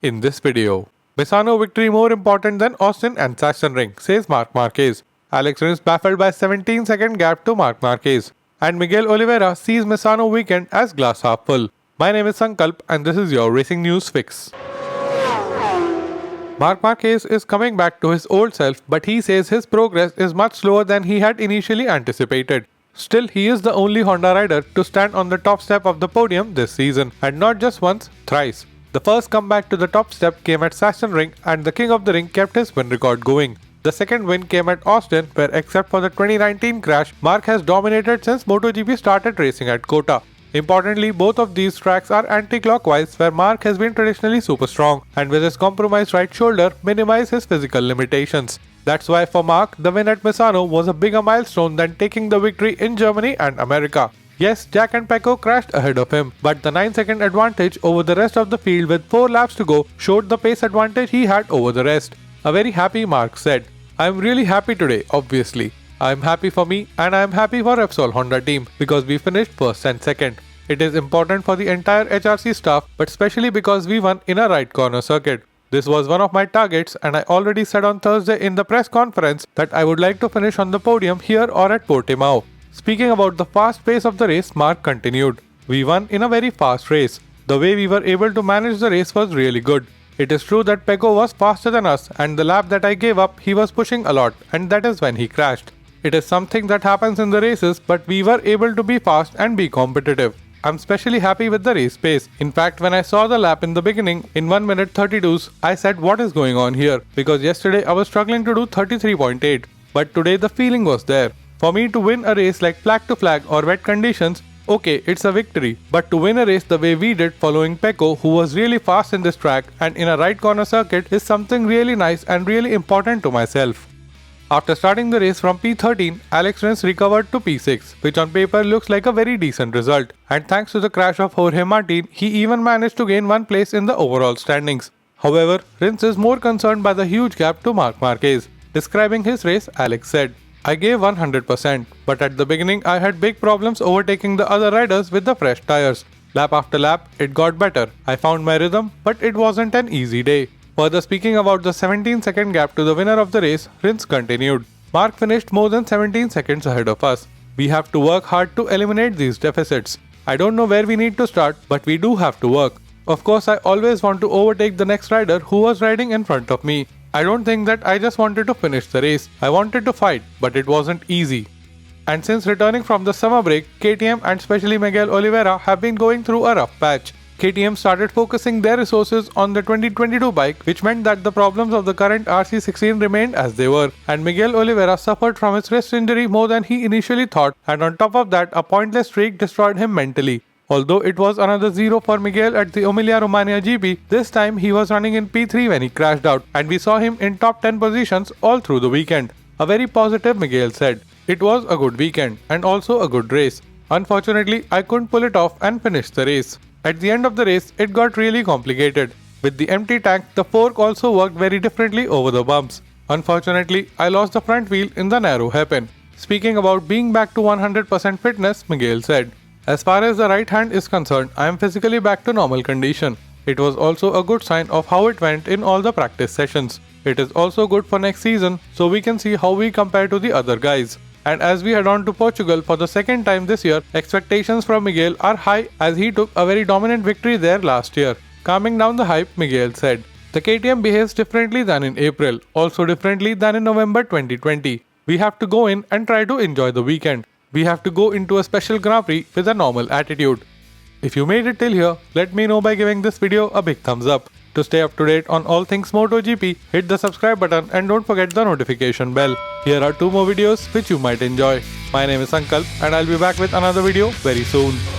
in this video. Misano victory more important than Austin and Sachsenring, says Marc Marquez. Alex Rins baffled by 17-second gap to Marc Marquez. And Miguel Oliveira sees Misano weekend as glass half full. My name is Sankalp and this is your Racing News Fix. Marc Marquez is coming back to his old self, but he says his progress is much slower than he had initially anticipated. Still, he is the only Honda rider to stand on the top step of the podium this season, and not just once, thrice. The first comeback to the top step came at Sachsenring, and the King of the Ring kept his win record going. The second win came at Austin, where except for the 2019 crash, Marc has dominated since MotoGP started racing at COTA. Importantly, both of these tracks are anti-clockwise, where Marc has been traditionally super strong, and with his compromised right shoulder, minimize his physical limitations. That's why for Marc, the win at Misano was a bigger milestone than taking the victory in Germany and America. Yes, Jack and Pecco crashed ahead of him, but the 9-second advantage over the rest of the field with 4 laps to go showed the pace advantage he had over the rest. A very happy Marc said, "I'm really happy today, obviously. I'm happy for me and I'm happy for Repsol Honda team because we finished first and second. It is important for the entire HRC staff, but especially because we won in a right corner circuit. This was one of my targets and I already said on Thursday in the press conference that I would like to finish on the podium here or at Portimao." Speaking about the fast pace of the race, Marc continued, "We won in a very fast race. The way we were able to manage the race was really good. It is true that Pecco was faster than us and the lap that I gave up he was pushing a lot and that is when he crashed. It is something that happens in the races, but we were able to be fast and be competitive. I'm especially happy with the race pace. In fact, when I saw the lap in the beginning in 1 minute 32s, I said what is going on here, because yesterday I was struggling to do 33.8, but today the feeling was there. For me to win a race like flag to flag or wet conditions, okay, it's a victory, but to win a race the way we did following Pecco, who was really fast in this track and in a right corner circuit, is something really nice and really important to myself." After starting the race from P13, Alex Rins recovered to P6, which on paper looks like a very decent result, and thanks to the crash of Jorge Martin, he even managed to gain 1 place in the overall standings. However, Rins is more concerned by the huge gap to Marc Marquez. Describing his race, Alex said, "I gave 100%, but at the beginning I had big problems overtaking the other riders with the fresh tires. Lap after lap, it got better. I found my rhythm, but it wasn't an easy day." Further speaking about the 17-second gap to the winner of the race, Rins continued, "Marc finished more than 17 seconds ahead of us. We have to work hard to eliminate these deficits. I don't know where we need to start, but we do have to work. Of course, I always want to overtake the next rider who was riding in front of me. I don't think that I just wanted to finish the race. I wanted to fight, but it wasn't easy." And since returning from the summer break, KTM and especially Miguel Oliveira have been going through a rough patch. KTM started focusing their resources on the 2022 bike, which meant that the problems of the current RC16 remained as they were, and Miguel Oliveira suffered from his wrist injury more than he initially thought, and on top of that, a pointless streak destroyed him mentally. Although it was another 0 for Miguel at the Emilia-Romagna GP, this time he was running in P3 when he crashed out, and we saw him in top 10 positions all through the weekend. A very positive Miguel said, "It was a good weekend, and also a good race. Unfortunately, I couldn't pull it off and finish the race. At the end of the race, it got really complicated. With the empty tank, the fork also worked very differently over the bumps. Unfortunately, I lost the front wheel in the narrow hairpin." Speaking about being back to 100% fitness, Miguel said, "As far as the right hand is concerned, I am physically back to normal condition. It was also a good sign of how it went in all the practice sessions. It is also good for next season, so we can see how we compare to the other guys. And as we head on to Portugal for the second time this year, expectations from Miguel are high as he took a very dominant victory there last year." Calming down the hype, Miguel said, "The KTM behaves differently than in April, also differently than in November 2020. We have to go in and try to enjoy the weekend. We have to go into a special Grand Prix with a normal attitude." If you made it till here, let me know by giving this video a big thumbs up. To stay up to date on all things MotoGP, hit the subscribe button and don't forget the notification bell. Here are 2 more videos which you might enjoy. My name is Sankalp and I'll be back with another video very soon.